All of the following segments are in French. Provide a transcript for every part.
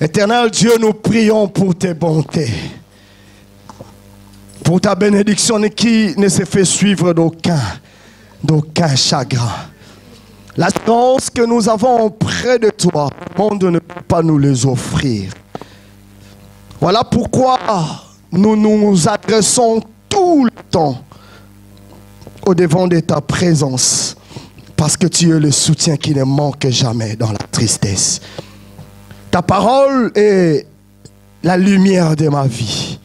Éternel Dieu, nous prions pour tes bontés, pour ta bénédiction qui ne se fait suivre d'aucun chagrin. L'assurance que nous avons auprès de toi, le monde ne peut pas nous les offrir. Voilà pourquoi nous nous adressons tout le temps au-devant de ta présence, parce que tu es le soutien qui ne manque jamais dans la tristesse. Ta parole est la lumière de ma vie.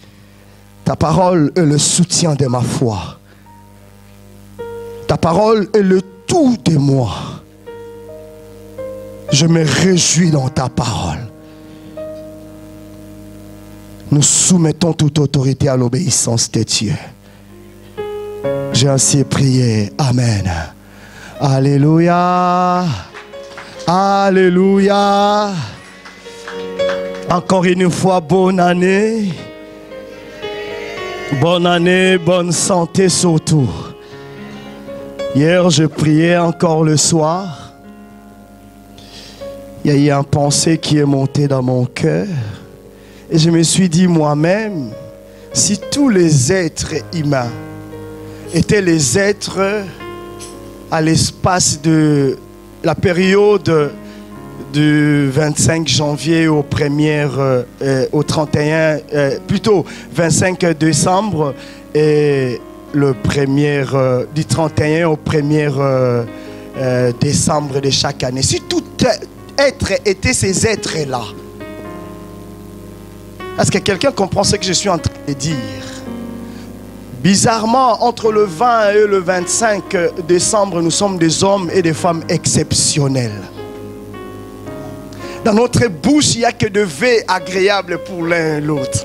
Ta parole est le soutien de ma foi. Ta parole est le tout de moi. Je me réjouis dans ta parole. Nous soumettons toute autorité à l'obéissance de Dieu. J'ai ainsi prié. Amen. Alléluia. Alléluia. Encore une fois, bonne année. Bonne année, bonne santé surtout. Hier, je priais encore le soir. Il y a eu une pensée qui est montée dans mon cœur. Et je me suis dit moi-même, si tous les êtres humains étaient les êtres à l'espace de la période du 25 janvier au 31, plutôt 25 décembre et le du 31 au 1er décembre de chaque année. Si tout être était ces êtres-là, est-ce que quelqu'un comprend ce que je suis en train de dire? Bizarrement, entre le 20 et le 25 décembre, nous sommes des hommes et des femmes exceptionnels. Dans notre bouche, il n'y a que de vœux agréables pour l'un et l'autre.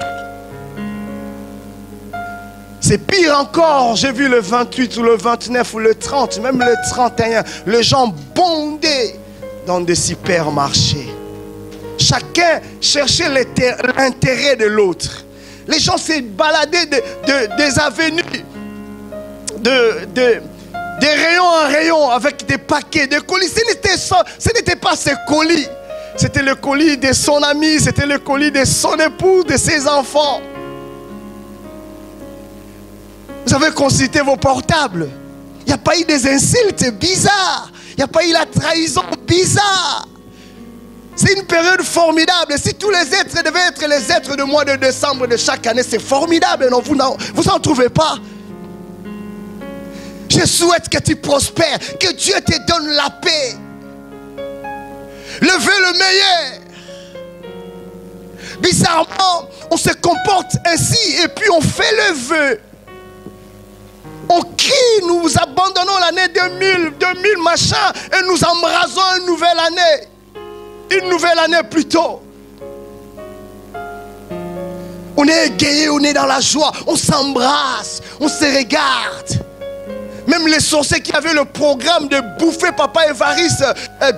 C'est pire encore, j'ai vu le 28 ou le 29 ou le 30, même le 31, les gens bondés dans des supermarchés. Chacun cherchait l'intérêt de l'autre. Les gens s'est baladés des avenues, des rayons en rayon avec des paquets de colis. Ce n'était pas ces colis. C'était le colis de son ami, c'était le colis de son épouse, de ses enfants. Vous avez consulté vos portables. Il n'y a pas eu des insultes bizarres. Il n'y a pas eu la trahison bizarre. C'est une période formidable. Si tous les êtres devaient être les êtres du mois de décembre de chaque année, c'est formidable. Non, vous n'en trouvez pas? Je souhaite que tu prospères, que Dieu te donne la paix. Le vœu le meilleur. Bizarrement, on se comporte ainsi et puis on fait le vœu. On crie, nous abandonnons l'année 2000 machin et nous embrasons une nouvelle année. Une nouvelle année plus tôt. On est égayé, on est dans la joie, on s'embrasse, on se regarde. Même les sorciers qui avaient le programme de bouffer Papa Évariste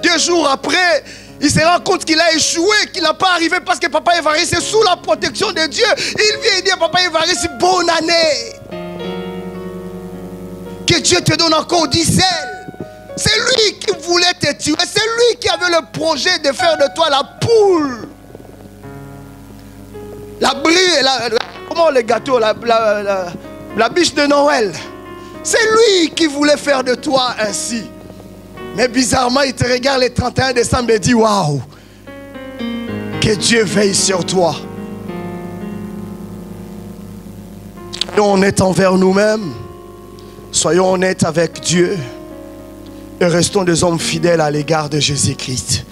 2 jours après, il se rend compte qu'il a échoué, qu'il n'a pas arrivé parce que Papa Évariste est sous la protection de Dieu. Il vient dire Papa Évariste, bonne année. Que Dieu te donne encore 10 ailes. C'est lui qui voulait te tuer. C'est lui qui avait le projet de faire de toi la poule. La brie, comment les gâteaux, la biche de Noël. C'est lui qui voulait faire de toi ainsi. Mais bizarrement, il te regarde le 31 décembre et dit, waouh, que Dieu veille sur toi. Soyons honnêtes envers nous-mêmes. Soyons honnêtes avec Dieu. Et restons des hommes fidèles à l'égard de Jésus-Christ.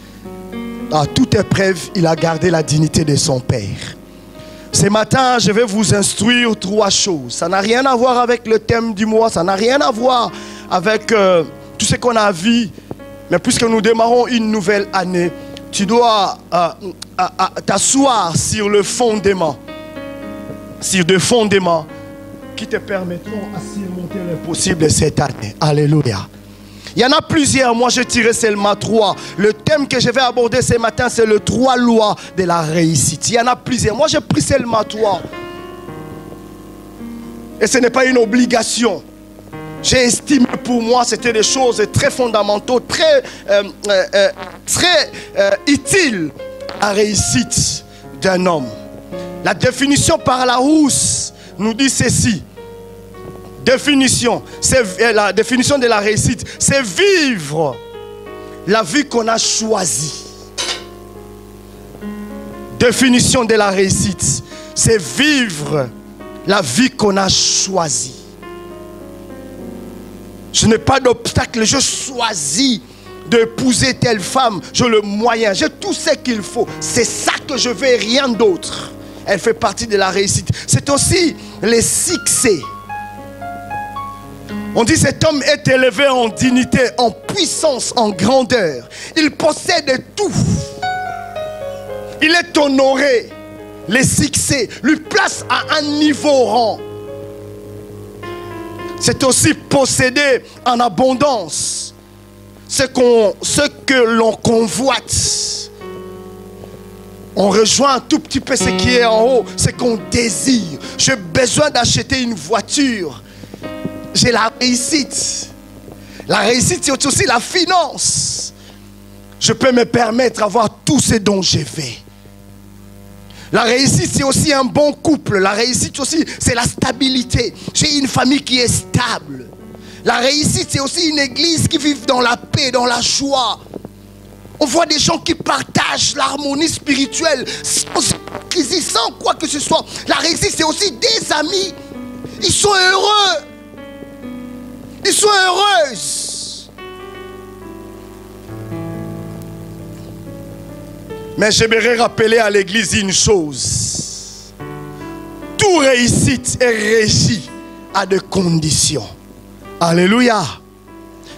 À toute épreuve, il a gardé la dignité de son Père. Ce matin, je vais vous instruire 3 choses. Ça n'a rien à voir avec le thème du mois. Ça n'a rien à voir avec tout ce qu'on a vu. Mais puisque nous démarrons une nouvelle année, tu dois t'asseoir sur le fondement. Sur des fondements qui te permettront à surmonter l'impossible cette année. Alléluia. Il y en a plusieurs, moi je tirais seulement 3. Le thème que je vais aborder ce matin, c'est les 3 lois de la réussite. Il y en a plusieurs, moi j'ai pris seulement 3. Et ce n'est pas une obligation. J'ai estimé pour moi c'était des choses très fondamentales, très utiles la réussite d'un homme. La définition par Larousse nous dit ceci. La définition de la réussite, c'est vivre la vie qu'on a choisie. Définition de la réussite, c'est vivre la vie qu'on a choisie. Je n'ai pas d'obstacle, je choisis d'épouser telle femme, j'ai le moyen, j'ai tout ce qu'il faut. C'est ça que je veux, rien d'autre. Elle fait partie de la réussite. C'est aussi les succès. On dit cet homme est élevé en dignité, en puissance, en grandeur. Il possède tout. Il est honoré. Les succès lui placent à un niveau rang. C'est aussi posséder en abondance ce que l'on convoite. On rejoint un tout petit peu ce qui est en haut, ce qu'on désire. J'ai besoin d'acheter une voiture. J'ai la réussite. La réussite, c'est aussi la finance. Je peux me permettre d'avoir tout ce dont je veux. La réussite, c'est aussi un bon couple. La réussite aussi, c'est la stabilité. J'ai une famille qui est stable. La réussite, c'est aussi une église qui vit dans la paix, dans la joie. On voit des gens qui partagent l'harmonie spirituelle sans crise, sans quoi que ce soit. La réussite, c'est aussi des amis. Ils sont heureux. Ils sont heureuses. Mais j'aimerais rappeler à l'église une chose. Tout réussite est régi à des conditions. Alléluia.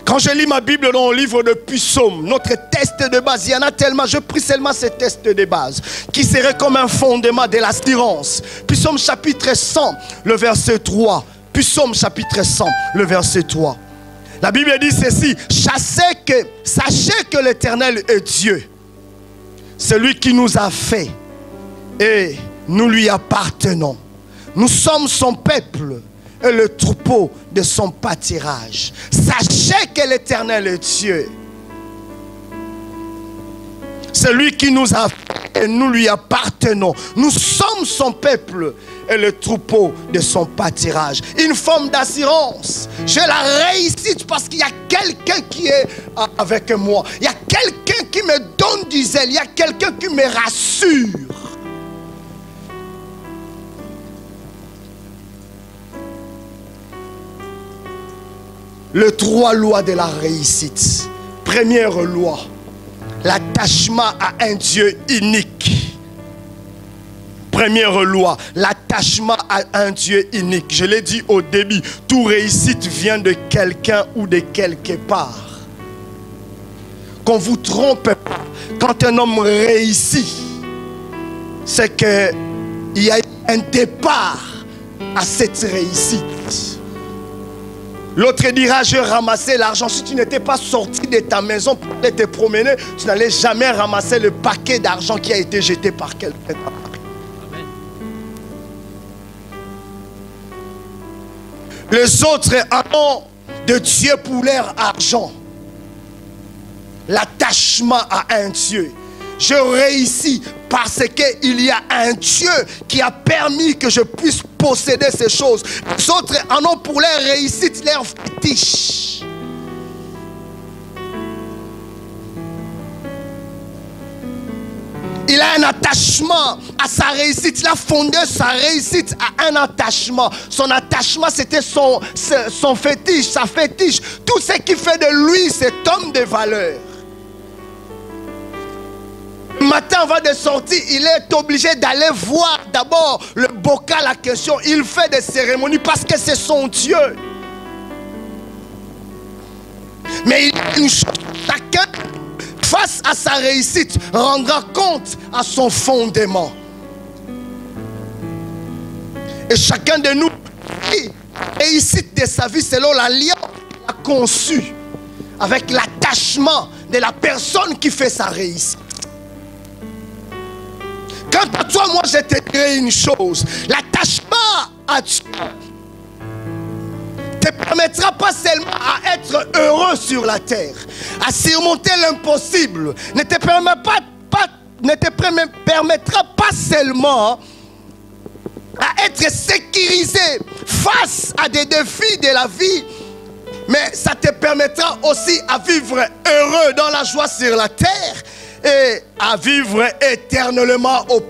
Quand je lis ma Bible dans le livre de Psaume, notre test de base, il y en a tellement, je prie seulement ce test de base, qui serait comme un fondement de l'assurance. Psaume chapitre 100, le verset 3. Psaume chapitre 100, le verset 3. La Bible dit ceci: sachez que l'Éternel est Dieu, celui qui nous a fait, et nous lui appartenons. Nous sommes son peuple et le troupeau de son pâturage. Sachez que l'Éternel est Dieu, celui qui nous a fait et nous lui appartenons. Nous sommes son peuple et le troupeau de son pâturage. Une forme d'assurance. J'ai la réussite parce qu'il y a quelqu'un qui est avec moi. Il y a quelqu'un qui me donne du zèle. Il y a quelqu'un qui me rassure. Les 3 lois de la réussite. Première loi, l'attachement à un Dieu unique. Première loi, l'attachement à un Dieu unique. Je l'ai dit au début, toute réussite vient de quelqu'un ou de quelque part. Qu'on vous trompe pas. Quand un homme réussit, c'est qu'il y a un départ à cette réussite. L'autre dira: je ramassais l'argent. Si tu n'étais pas sorti de ta maison pour te promener, tu n'allais jamais ramasser le paquet d'argent qui a été jeté par quelqu'un. Les autres ont de Dieu pour leur argent. L'attachement à un Dieu. Je réussis parce qu'il y a un Dieu qui a permis que je puisse posséder ces choses. Les autres en ont pour leur réussite, leur fétiche. Il a un attachement à sa réussite. Il a fondé sa réussite à un attachement. Son attachement, c'était son fétiche, sa fétiche. Tout ce qui fait de lui cet homme de valeur. Le matin avant de sortir, il est obligé d'aller voir d'abord le bocal à question. Il fait des cérémonies parce que c'est son Dieu. Mais il y a une chose, chacun face à sa réussite rendra compte à son fondement. Et chacun de nous, la réussite de sa vie selon l'alliance qu'il a conçue avec l'attachement de la personne qui fait sa réussite. Quant à toi, moi je te dirai une chose. L'attachement à Dieu ne te permettra pas seulement à être heureux sur la terre, à surmonter l'impossible. Ne te permet pas ne te permettra pas seulement à être sécurisé face à des défis de la vie, mais ça te permettra aussi à vivre heureux dans la joie sur la terre et à vivre éternellement au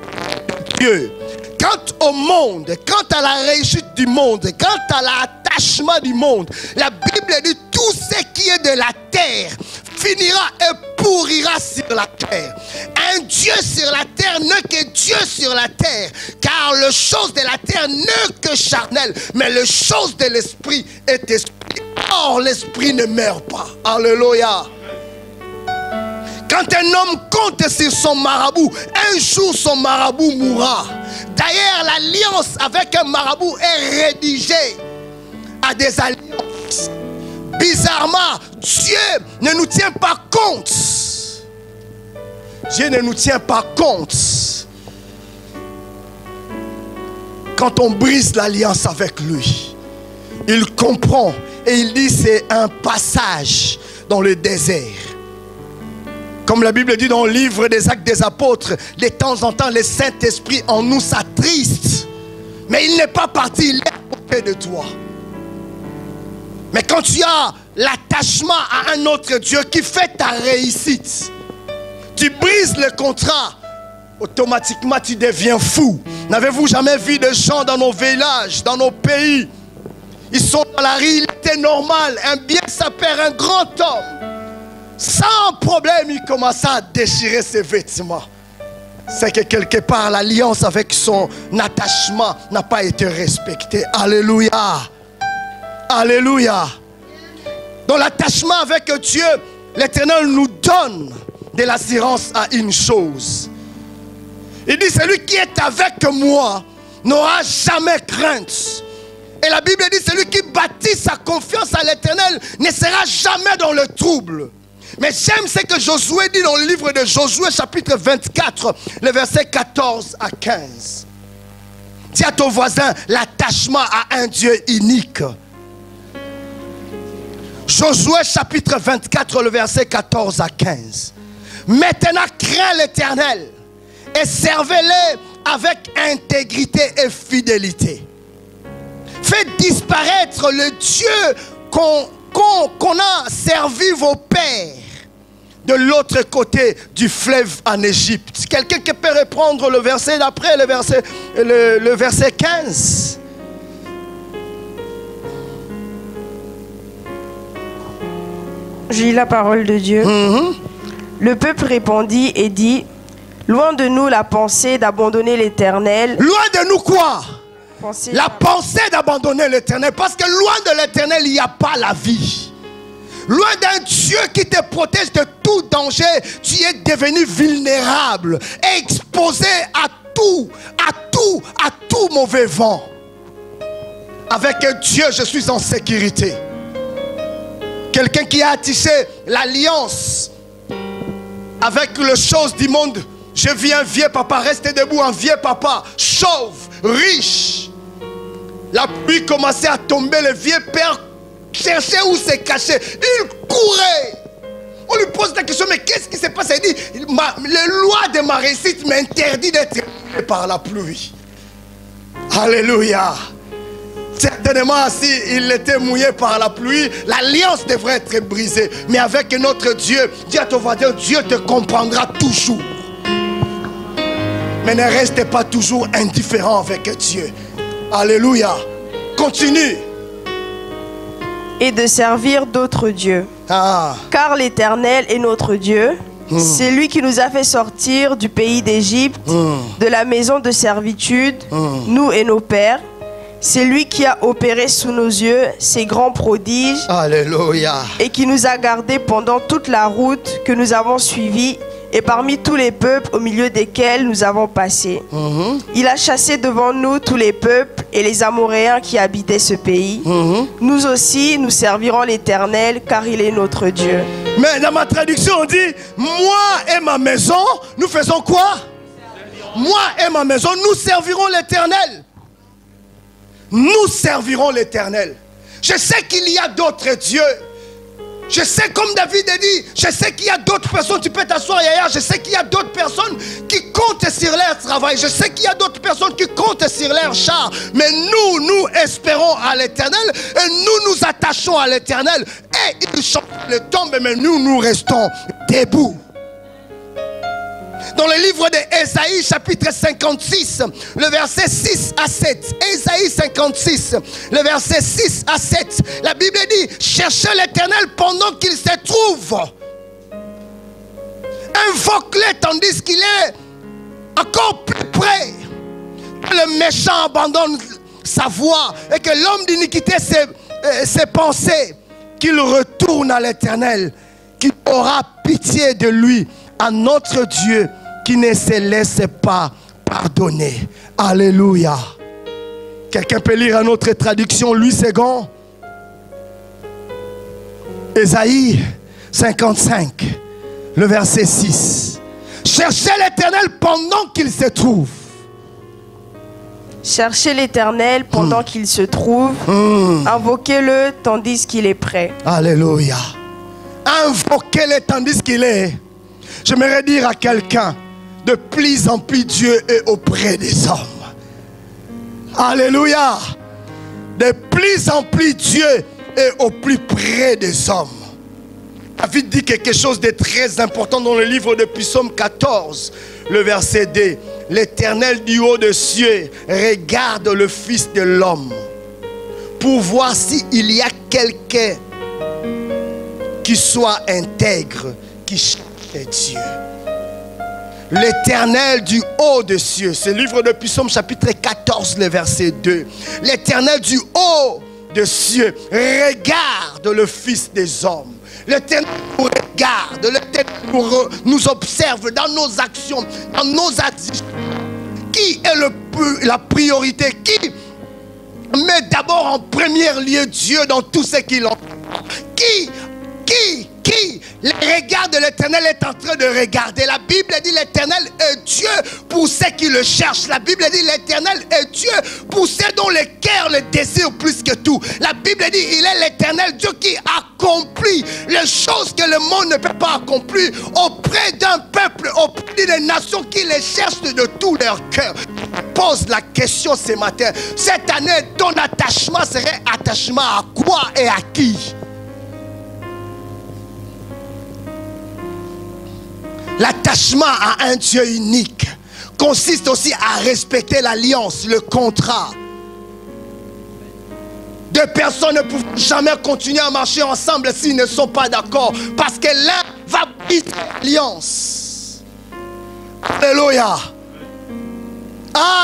Dieu. Quant au monde, quant à la réussite du monde, quant à l'attachement du monde, la Bible dit tout ce qui est de la terre finira et pourrira sur la terre. Un Dieu sur la terre n'est que Dieu sur la terre, car les choses de la terre n'est que charnel, mais les choses de l'esprit est esprit. Or l'esprit ne meurt pas. Alléluia. Quand un homme compte sur son marabout, un jour son marabout mourra. D'ailleurs, l'alliance avec un marabout est rédigée à des alliances. Bizarrement, Dieu ne nous tient pas compte. Dieu ne nous tient pas compte quand on brise l'alliance avec lui. Il comprend et il dit c'est un passage dans le désert. Comme la Bible dit dans le livre des Actes des Apôtres, de temps en temps, le Saint-Esprit en nous s'attriste. Mais il n'est pas parti, il est à côté de toi. Mais quand tu as l'attachement à un autre Dieu qui fait ta réussite, tu brises le contrat, automatiquement tu deviens fou. N'avez-vous jamais vu des gens dans nos villages, dans nos pays? Ils sont dans la réalité normale. Un bien ça perd un grand homme. Sans problème, il commença à déchirer ses vêtements. C'est que quelque part, l'alliance avec son attachement n'a pas été respectée. Alléluia. Alléluia. Dans l'attachement avec Dieu, l'Éternel nous donne de l'assurance à une chose. Il dit, celui qui est avec moi n'aura jamais crainte. Et la Bible dit, celui qui bâtit sa confiance à l'Éternel ne sera jamais dans le trouble. Mais j'aime ce que Josué dit dans le livre de Josué chapitre 24, le verset 14 à 15. Dis à ton voisin, l'attachement à un Dieu unique. Josué chapitre 24, le verset 14 à 15. Maintenant, crains l'Éternel et servez-le avec intégrité et fidélité. Faites disparaître le Dieu qu'on a servi vos pères de l'autre côté du fleuve en Égypte. Quelqu'un qui peut reprendre le verset d'après, le verset 15. J'ai la parole de Dieu. Le peuple répondit et dit, loin de nous la pensée d'abandonner l'Éternel. Loin de nous quoi? La La pensée d'abandonner l'Éternel. Parce que loin de l'Éternel, il n'y a pas la vie. Loin d'un Dieu qui te protège de tout danger, tu es devenu vulnérable, exposé à tout mauvais vent. Avec Dieu, je suis en sécurité. Quelqu'un qui a tissé l'alliance avec les choses du monde. Je vis un vieux papa, restez debout, un vieux papa, chauve, riche. La pluie commençait à tomber, le vieux père cherchait où se cacher. Il courait. On lui pose la question, mais qu'est-ce qui s'est passé? Il dit, les lois de ma réussite m'interdit d'être mouillé par la pluie. Alléluia. Certainement, s'il était mouillé par la pluie, l'alliance devrait être brisée. Mais avec notre Dieu, dis à ton voisin, Dieu te comprendra toujours. Mais ne restez pas toujours indifférent avec Dieu. Alléluia. Continue. et de servir d'autres dieux. Car l'Éternel est notre Dieu. C'est lui qui nous a fait sortir du pays d'Égypte, de la maison de servitude, nous et nos pères. C'est lui qui a opéré sous nos yeux ces grands prodiges. Alléluia. Et qui nous a gardés pendant toute la route que nous avons suivie et parmi tous les peuples au milieu desquels nous avons passé. Il a chassé devant nous tous les peuples et les Amoréens qui habitaient ce pays. Nous aussi, nous servirons l'Éternel car il est notre Dieu. Mais dans ma traduction, on dit, moi et ma maison, nous faisons quoi? Moi et ma maison, nous servirons l'Éternel. Nous servirons l'Éternel. Je sais qu'il y a d'autres dieux, Je sais, comme David a dit, je sais qu'il y a d'autres personnes, tu peux t'asseoir ailleurs, je sais qu'il y a d'autres personnes qui comptent sur leur travail, je sais qu'il y a d'autres personnes qui comptent sur leur char, mais nous espérons à l'Éternel et nous attachons à l'Éternel. Et il change le temps, mais nous restons debout. Dans le livre d'Ésaïe, chapitre 56, le verset 6 à 7. Ésaïe 56, le verset 6 à 7. La Bible dit, cherchez l'Éternel pendant qu'il se trouve. Invoque-le tandis qu'il est encore plus près. Le méchant abandonne sa voie et que l'homme d'iniquité ses pensées, qu'il retourne à l'Éternel, qu'il aura pitié de lui, à notre Dieu qui ne se laisse pas pardonner. Alléluia. Quelqu'un peut lire une autre traduction, Louis II. Ésaïe 55, le verset 6. Cherchez l'Éternel pendant qu'il se trouve. Cherchez l'Éternel pendant qu'il se trouve. Invoquez-le tandis qu'il est prêt. Alléluia. Invoquez-le tandis qu'il est. J'aimerais dire à quelqu'un, de plus en plus Dieu est auprès des hommes. Alléluia. De plus en plus Dieu est au plus près des hommes. David dit quelque chose de très important dans le livre de Psaume 14, le verset 2. L'Éternel du haut des cieux regarde le Fils de l'homme pour voir s'il y a quelqu'un qui soit intègre, qui cherche Dieu. L'Éternel du haut des cieux, c'est le livre de Psaume chapitre 14, le verset 2. L'Éternel du haut des cieux regarde le Fils des hommes. L'Éternel nous regarde, l'Éternel nous observe dans nos actions, dans nos actions. Qui est la priorité? Qui met d'abord en premier lieu Dieu dans tout ce qu'il en fait? Qui le regard de l'Éternel est en train de regarder. La Bible dit l'Éternel est Dieu pour ceux qui le cherchent. La Bible dit l'Éternel est Dieu pour ceux dont le cœur le désire plus que tout. La Bible dit il est l'Éternel Dieu qui accomplit les choses que le monde ne peut pas accomplir auprès d'un peuple, auprès des nations qui les cherchent de tout leur cœur. Je pose la question ce matin. Cette année, ton attachement serait attachement à quoi et à qui? L'attachement à un Dieu unique consiste aussi à respecter l'alliance, le contrat. Deux personnes ne peuvent jamais continuer à marcher ensemble s'ils ne sont pas d'accord, parce que l'un va briser l'alliance. Alléluia.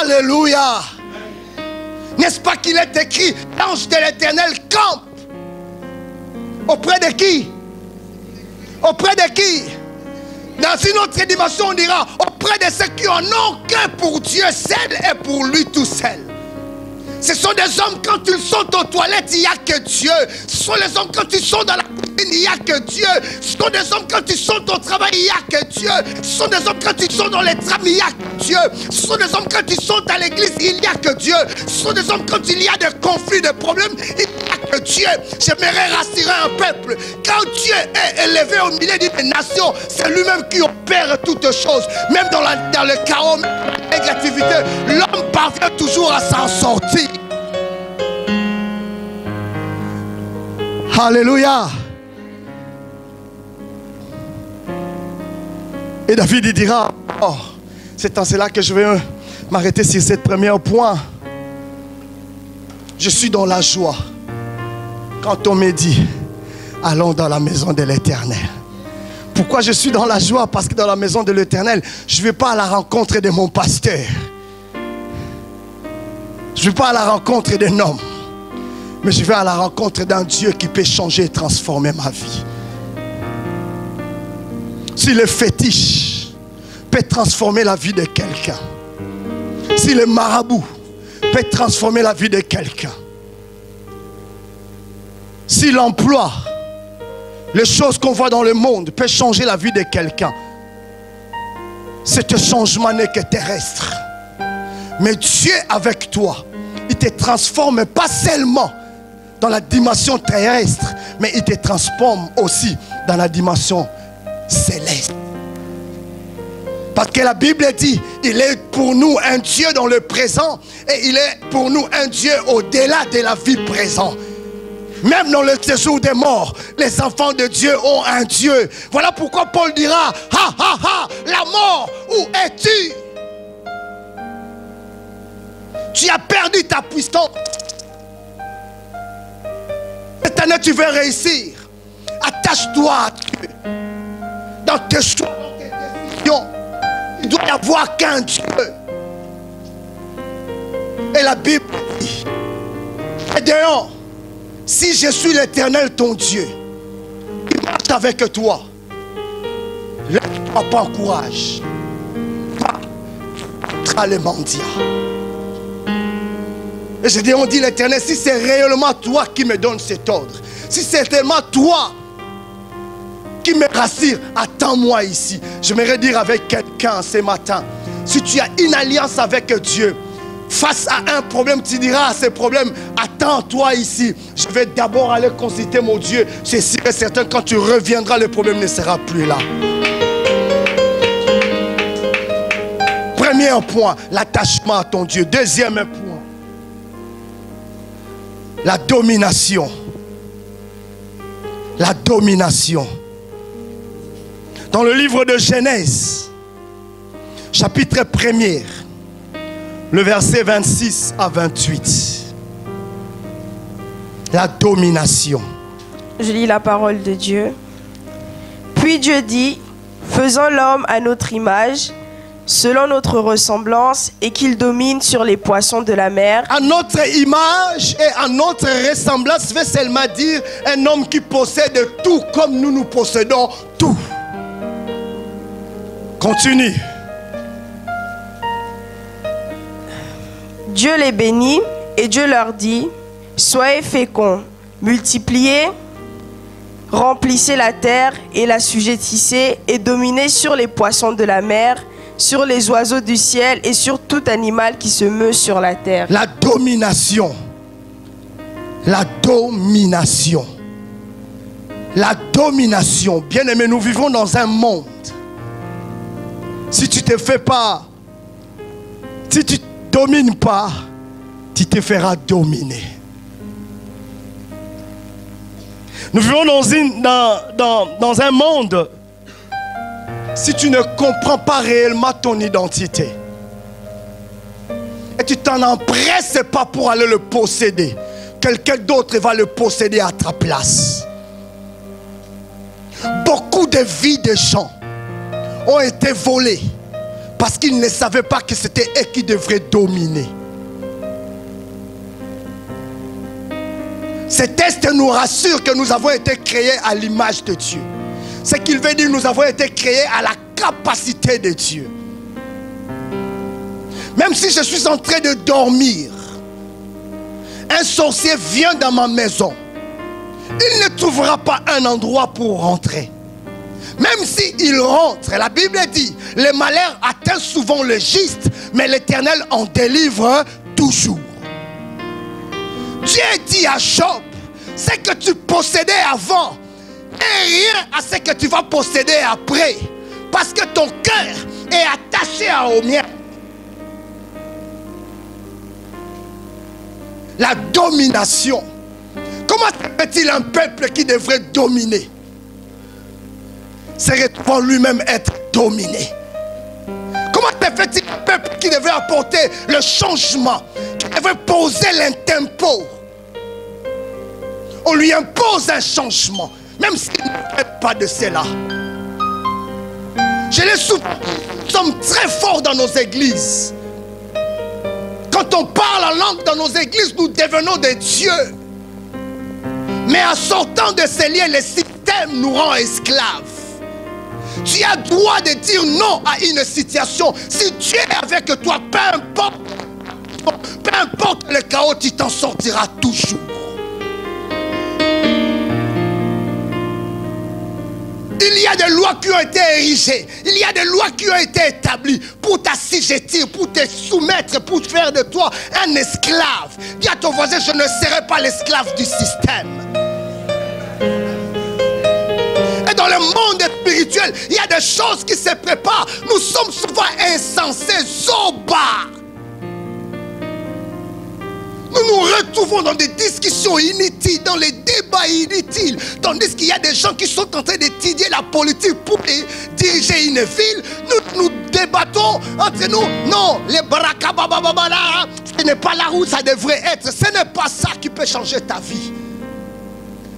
Alléluia. N'est-ce pas qu'il est écrit, l'ange de l'Éternel campe auprès de qui? Auprès de qui? Dans une autre dimension, on dira auprès de ceux qui en ont qu'un pour Dieu seul et pour lui tout seul. Ce sont des hommes, quand ils sont aux toilettes, il n'y a que Dieu. Ce sont les hommes, quand ils sont dans la cuisine, il n'y a que Dieu. Ce sont des hommes, quand ils sont au travail, il n'y a que Dieu. Ce sont des hommes, quand ils sont dans les trams, il n'y a que Dieu. Ce sont des hommes, quand ils sont à l'église, il n'y a que Dieu. Ce sont des hommes, quand il y a des conflits, des problèmes, il n'y a que Dieu. J'aimerais rassurer un peuple. Quand Dieu est élevé au milieu des nations, c'est lui-même qui opère toutes choses. Même dans le chaos, même dans la négativité, l'homme parvient toujours à s'en sortir. Alléluia. Et David il dira, oh, c'est en cela que je vais m'arrêter sur ce premier point. Je suis dans la joie quand on me dit, allons dans la maison de l'Éternel. Pourquoi je suis dans la joie? Parce que dans la maison de l'Éternel, je ne vais pas à la rencontre de mon pasteur. Je ne vais pas à la rencontre d'un homme. Mais je vais à la rencontre d'un Dieu qui peut changer et transformer ma vie. Si le fétiche peut transformer la vie de quelqu'un, si le marabout peut transformer la vie de quelqu'un, si l'emploi, les choses qu'on voit dans le monde peut changer la vie de quelqu'un, ce changement n'est que terrestre. Mais Dieu avec toi, il te transforme pas seulement dans la dimension terrestre, mais il te transforme aussi dans la dimension céleste. Parce que la Bible dit, il est pour nous un Dieu dans le présent et il est pour nous un Dieu au-delà de la vie présente. Même dans le séjour des morts, les enfants de Dieu ont un Dieu. Voilà pourquoi Paul dira, ha ha ha, la mort, où es-tu? Tu as perdu ta puissance. Cette année tu veux réussir. Attache-toi à Dieu. Dans tes choix, dans tes décisions, il doit y avoir qu'un Dieu. Et la Bible dit, et dehors, si je suis l'Éternel ton Dieu, il marche avec toi. Lève-toi, prends courage. Va, les mendiants. Et je dis, on dit l'Éternel, si c'est réellement toi qui me donnes cet ordre, si c'est tellement toi qui me rassure, attends-moi ici. J'aimerais dire avec quelqu'un ce matin, si tu as une alliance avec Dieu, face à un problème, tu diras à ce problème, attends-toi ici. Je vais d'abord aller consulter mon Dieu. C'est sûr et certain, quand tu reviendras, le problème ne sera plus là. Premier point, l'attachement à ton Dieu. Deuxième point, la domination. La domination. Dans le livre de Genèse, chapitre 1er, le verset 26 à 28. La domination. Je lis la parole de Dieu. Puis Dieu dit, faisons l'homme à notre image, selon notre ressemblance, et qu'il domine sur les poissons de la mer. À notre image et à notre ressemblance, veut seulement dire un homme qui possède tout comme nous possédons tout. Continue. Dieu les bénit et Dieu leur dit, soyez féconds, multipliez, remplissez la terre et l'assujettissez et dominez sur les poissons de la mer, sur les oiseaux du ciel et sur tout animal qui se meut sur la terre. La domination. La domination. La domination. Bien-aimés, nous vivons dans un monde. Si tu te fais pas, si tu domines pas, tu te feras dominer. Nous vivons dans un monde. Si tu ne comprends pas réellement ton identité et tu t'en empresses pas pour aller le posséder, quelqu'un d'autre va le posséder à ta place. Beaucoup de vies de gens ont été volées parce qu'ils ne savaient pas que c'était eux qui devraient dominer. Ce texte nous rassure que nous avons été créés à l'image de Dieu. Ce qu'il veut dire, nous avons été créés à la capacité de Dieu. Même si je suis en train de dormir, un sorcier vient dans ma maison, il ne trouvera pas un endroit pour rentrer. Même s'il rentre, la Bible dit, le malheur atteint souvent le juste, mais l'Éternel en délivre toujours. Dieu dit à Job, ce que tu possédais avant et rien à ce que tu vas posséder après, parce que ton cœur est attaché au mien. La domination. Comment fait-il un peuple qui devrait dominer serait pour lui-même être dominé? Comment fait-il un peuple qui devrait apporter le changement, qui devrait poser l'intempo? On lui impose un changement, même s'il ne fait pas de cela. Je l'ai souvent, nous sommes très forts dans nos églises. Quand on parle en langue dans nos églises, nous devenons des dieux. Mais en sortant de ces liens, le système nous rend esclaves. Tu as le droit de dire non à une situation. Si Dieu est avec toi, peu importe le chaos, tu t'en sortiras toujours. Il y a des lois qui ont été érigées. Il y a des lois qui ont été établies pour t'assujettir, pour te soumettre, pour faire de toi un esclave. Dis à ton voisin, je ne serai pas l'esclave du système. dans le monde spirituel, il y a des choses qui se préparent. Nous sommes souvent insensés, zoba. Nous nous retrouvons dans des discussions inutiles, dans les débats inutiles. Tandis qu'il y a des gens qui sont en train d'étudier la politique pour diriger une ville. Nous débattons entre nous. Non, les barakababababala, ce n'est pas là où ça devrait être. Ce n'est pas ça qui peut changer ta vie.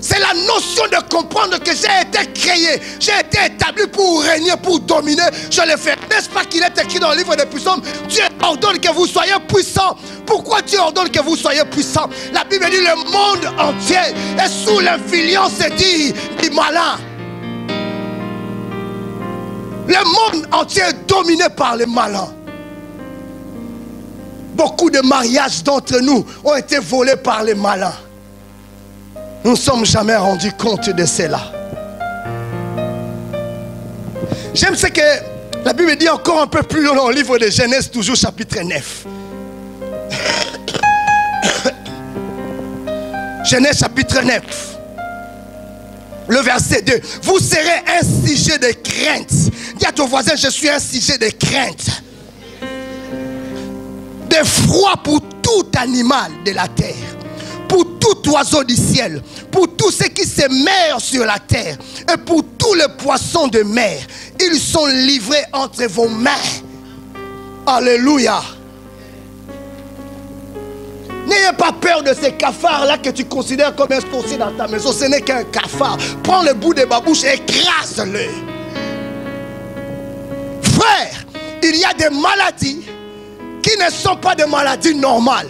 C'est la notion de comprendre que j'ai été créé, j'ai été établi pour régner, pour dominer. Je le fais. N'est-ce pas qu'il est écrit dans le livre des Psaumes? Dieu ordonne que vous soyez puissants. Pourquoi Dieu ordonne que vous soyez puissants? La Bible dit le monde entier est sous l'influence du malin. Le monde entier est dominé par les malins. Beaucoup de mariages d'entre nous ont été volés par les malins. Nous ne nous sommes jamais rendus compte de cela. J'aime ce que la Bible dit encore un peu plus loin dans le livre de Genèse, toujours chapitre 9. Genèse chapitre 9. Le verset 2. Vous serez un sujet de crainte. Dis à ton voisin, je suis un sujet de crainte. D'effroi pour tout animal de la terre. Pour tout oiseau du ciel, pour tous ceux qui se meurent sur la terre et pour tous les poissons de mer, ils sont livrés entre vos mains. Alléluia. N'ayez pas peur de ces cafards-là que tu considères comme un sorcier dans ta maison. Ce n'est qu'un cafard. Prends le bout de ma bouche et écrase-le. Frère, il y a des maladies qui ne sont pas des maladies normales,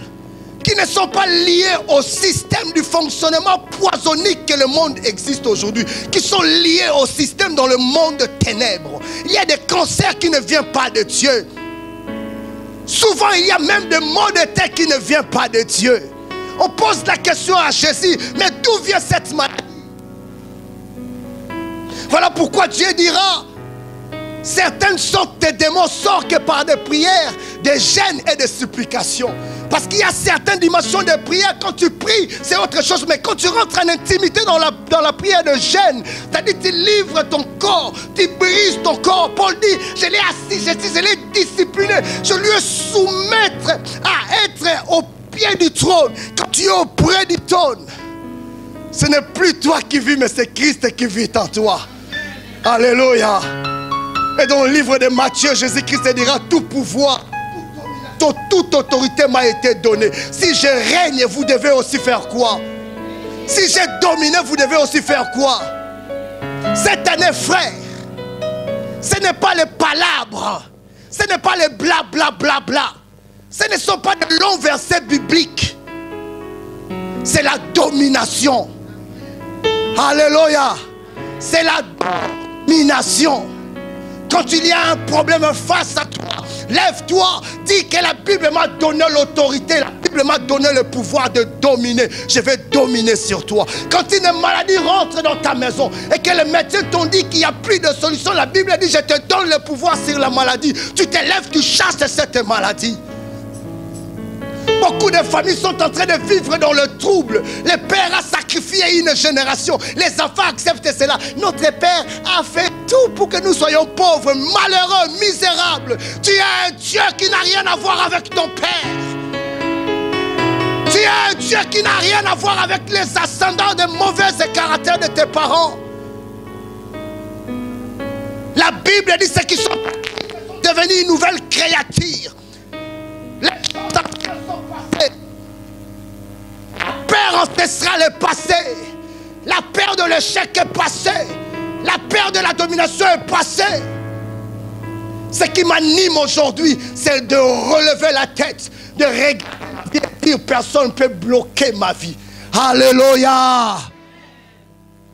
qui ne sont pas liées au système du fonctionnement poisonnique que le monde existe aujourd'hui, qui sont liées au système dans le monde de ténèbres. Il y a des cancers qui ne viennent pas de Dieu. Souvent, il y a même des maux de tête qui ne viennent pas de Dieu. On pose la question à Jésus, mais d'où vient cette maladie? Voilà pourquoi Dieu dira, certaines sortes de démons sortent que par des prières, des jeûnes et des supplications. Parce qu'il y a certaines dimensions de prière, quand tu pries, c'est autre chose. Mais quand tu rentres en intimité dans la prière de jeûne, c'est-à-dire tu livres ton corps, tu brises ton corps. Paul dit, je l'ai assis, je l'ai discipliné, je lui ai soumettre à être au pied du trône. Quand tu es auprès du trône, ce n'est plus toi qui vis, mais c'est Christ qui vit en toi. Alléluia. Et dans le livre de Matthieu, Jésus-Christ dira, tout pouvoir, toute autorité m'a été donnée. Si je règne, vous devez aussi faire quoi? Si j'ai dominé, vous devez aussi faire quoi? Cette année, frère, ce n'est pas les palabres, ce n'est pas les bla bla bla bla, ce ne sont pas de longs versets bibliques, c'est la domination. Alléluia. C'est la domination. Quand il y a un problème face à toi, lève-toi, dis que la Bible m'a donné l'autorité, la Bible m'a donné le pouvoir de dominer. Je vais dominer sur toi. Quand une maladie rentre dans ta maison et que les médecins t'ont dit qu'il n'y a plus de solution, la Bible dit, je te donne le pouvoir sur la maladie. Tu te lèves, tu chasses cette maladie. Beaucoup de familles sont en train de vivre dans le trouble. Le père a sacrifié une génération. Les enfants acceptent cela. Notre père a fait tout pour que nous soyons pauvres, malheureux, misérables. Tu as un Dieu qui n'a rien à voir avec ton père. Tu as un Dieu qui n'a rien à voir avec les ascendants de mauvais caractères de tes parents. La Bible dit ceux qui sont devenus une nouvelle créature. Les choses anciennes sont passées. La peur ancestral est passée. La peur de l'échec est passée. La peur de la domination est passée. Ce qui m'anime aujourd'hui, c'est de relever la tête, de regarder, de dire personne ne peut bloquer ma vie. Alléluia.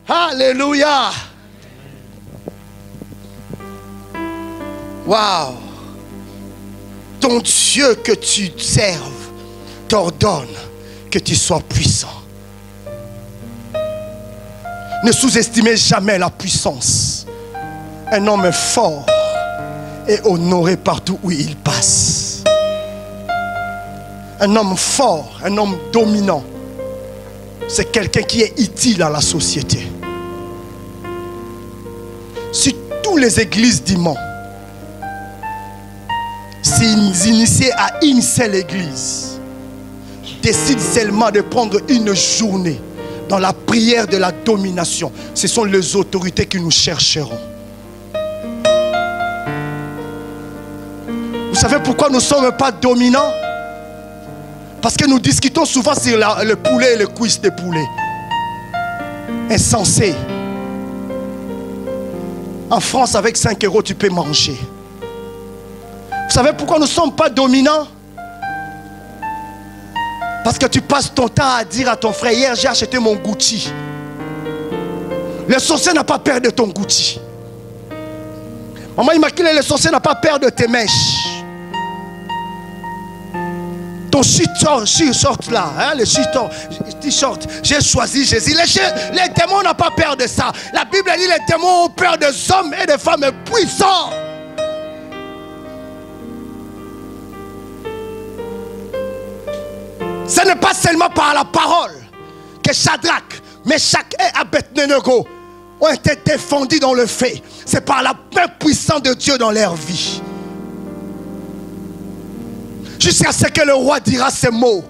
Alléluia. Waouh. Ton Dieu que tu serves t'ordonne que tu sois puissant. Ne sous-estimez jamais la puissance. Un homme fort est honoré partout où il passe. Un homme fort, un homme dominant, c'est quelqu'un qui est utile à la société. Si toutes les églises d'Iman s'initiaient à une seule église, décident seulement de prendre une journée dans la prière de la domination, ce sont les autorités qui nous chercheront. Vous savez pourquoi nous ne sommes pas dominants? Parce que nous discutons souvent sur le poulet et le cuisse de poulet. Insensé. En France, avec 5 euros, tu peux manger. Vous savez pourquoi nous ne sommes pas dominants? Parce que tu passes ton temps à dire à ton frère, hier j'ai acheté mon Gucci. Le sorcier n'a pas peur de ton Gucci. Maman Immaculée, le sorcier n'a pas peur de tes mèches. Ton short là, hein, le t-shirt, j'ai choisi Jésus. Les démons n'ont pas peur de ça. La Bible dit les démons ont peur des hommes et des femmes puissants. Ce n'est pas seulement par la parole que Shadrach, Meshach et Abednego ont été défendus dans le feu. C'est par la main puissante de Dieu dans leur vie. Jusqu'à ce que le roi dira ces mots.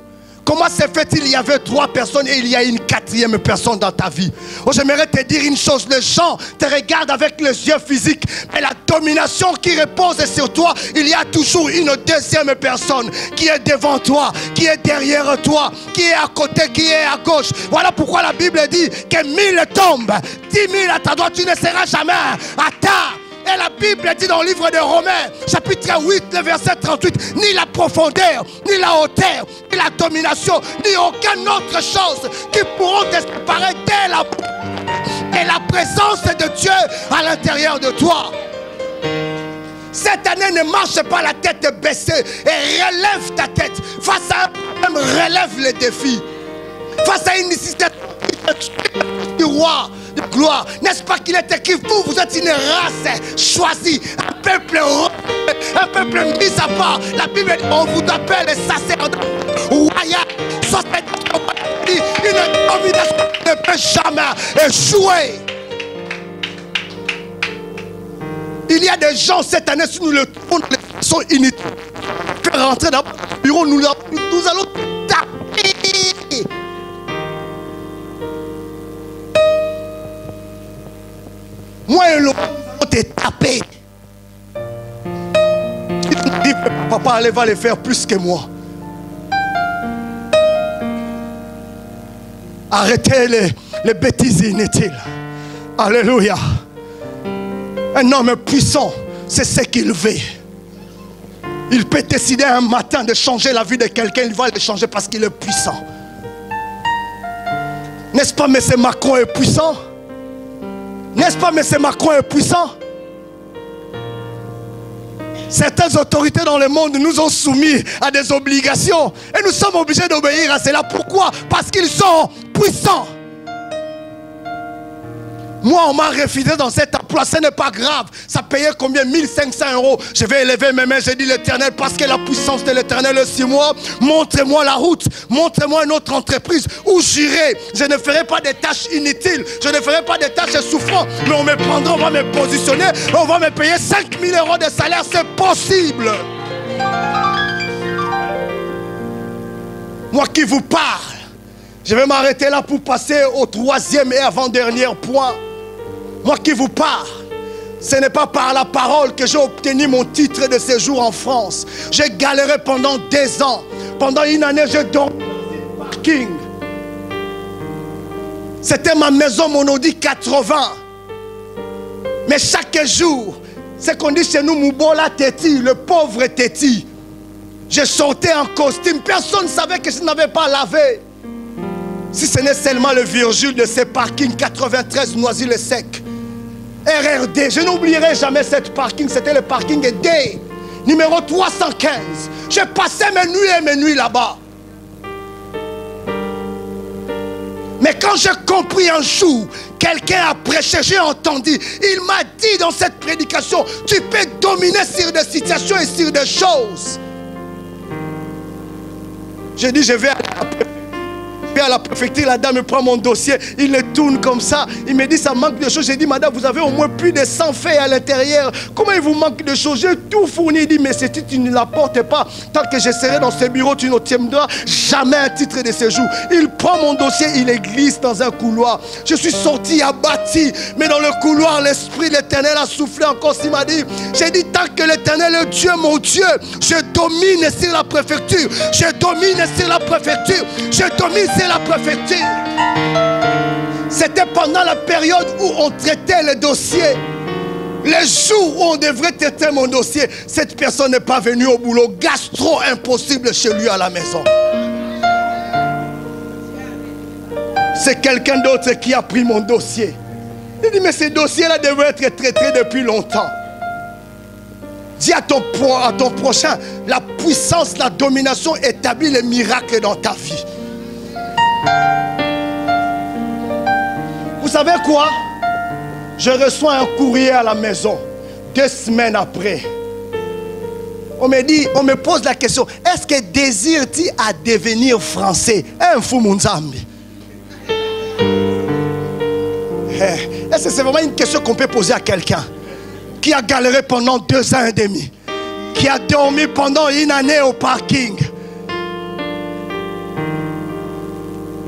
Comment se fait-il? Il y avait 3 personnes et il y a une 4e personne dans ta vie. Oh, j'aimerais te dire une chose. Les gens te regardent avec les yeux physiques. Mais la domination qui repose sur toi, il y a toujours une 2e personne qui est devant toi, qui est derrière toi, qui est à côté, qui est à gauche. Voilà pourquoi la Bible dit que 1000 tombent, 10 000 à ta droite, tu ne seras jamais à ta. Et la Bible dit dans le livre de Romains, chapitre 8, le verset 38, ni la profondeur, ni la hauteur, ni la domination, ni aucune autre chose qui pourront te séparer de la présence de Dieu à l'intérieur de toi. Cette année, ne marche pas la tête baissée et relève ta tête. Face à un problème, relève les défis. Face à une nécessité du roi de gloire, n'est-ce pas qu'il est écrit, vous êtes une race choisie, un peuple mis à part. La Bible dit, on vous appelle les sacerdots royaux. Une domination ne peut jamais échouer. Il y a des gens cette année, si nous le trouvons, sont inutiles. Faire rentrer dans le bureau, nous allons taper. Moi et l'autre, on t'est tapé. Si tu dis que papa va le faire plus que moi. Arrêtez les bêtises inutiles. Alléluia. Un homme puissant, c'est ce qu'il veut. Il peut décider un matin de changer la vie de quelqu'un. Il va le changer parce qu'il est puissant. N'est-ce pas, M. Macron est puissant? N'est-ce pas, M. Macron est puissant? Certaines autorités dans le monde nous ont soumis à des obligations. Et nous sommes obligés d'obéir à cela. Pourquoi? Parce qu'ils sont puissants. Moi, on m'a refusé dans cet emploi. Ce n'est pas grave. Ça payait combien? 1500 €. Je vais élever mes mains. J'ai dit l'Éternel, parce que la puissance de l'Éternel est sur moi. Montrez-moi la route. Montrez-moi une autre entreprise où j'irai. Je ne ferai pas des tâches inutiles. Je ne ferai pas des tâches souffrantes. Mais on me prendra, on va me positionner. On va me payer 5000 € de salaire. C'est possible. Moi qui vous parle, je vais m'arrêter là pour passer au 3e et avant-dernier point. Moi qui vous parle, ce n'est pas par la parole que j'ai obtenu mon titre de séjour en France. J'ai galéré pendant 2 ans. Pendant une année, j'ai dormi dans un parking. C'était ma maison, mon Audi 80. Mais chaque jour, c'est qu'on dit chez nous, Moubola Téti, le pauvre Téti. Je sortais en costume. Personne ne savait que je n'avais pas lavé. Si ce n'est seulement le virgule de ces parkings 93 Noisy-le-Sec. RRD, je n'oublierai jamais cette parking. C'était le parking D, numéro 315. J'ai passé mes nuits là-bas. Mais quand j'ai compris un jour, quelqu'un a prêché, j'ai entendu. Il m'a dit dans cette prédication, tu peux dominer sur des situations et sur des choses. J'ai dit, je vais à la préfecture, la dame me prend mon dossier, il le tourne comme ça. Il me dit, ça manque de choses. J'ai dit, madame, vous avez au moins plus de 100 faits à l'intérieur. Comment il vous manque de choses? J'ai tout fourni. Il dit, mais si tu ne l'apportes pas, tant que je serai dans ce bureau, tu n'obtiendras jamais un titre de séjour. Il prend mon dossier, il les glisse dans un couloir. Je suis sorti abattu, mais dans le couloir, l'Esprit de l'Éternel a soufflé encore. Il m'a dit, j'ai dit, tant que l'Éternel est Dieu, mon Dieu, je domine sur la préfecture. Je domine sur la préfecture. Je domine sur la préfecture. C'était pendant la période où on traitait les dossiers. Les jours où on devrait traiter mon dossier, cette personne n'est pas venue au boulot. Gastro impossible chez lui à la maison. C'est quelqu'un d'autre qui a pris mon dossier. Il dit, mais ce dossier-là devrait être traité depuis longtemps. Dis à ton prochain, la puissance, la domination établit les miracles dans ta vie. Vous savez quoi? Je reçois un courrier à la maison. 2 semaines après. On me pose la question, est-ce que désires-tu à devenir français? Un fou mon Zambi. Est-ce que c'est vraiment une question qu'on peut poser à quelqu'un qui a galéré pendant 2 ans et demi, qui a dormi pendant 1 année au parking,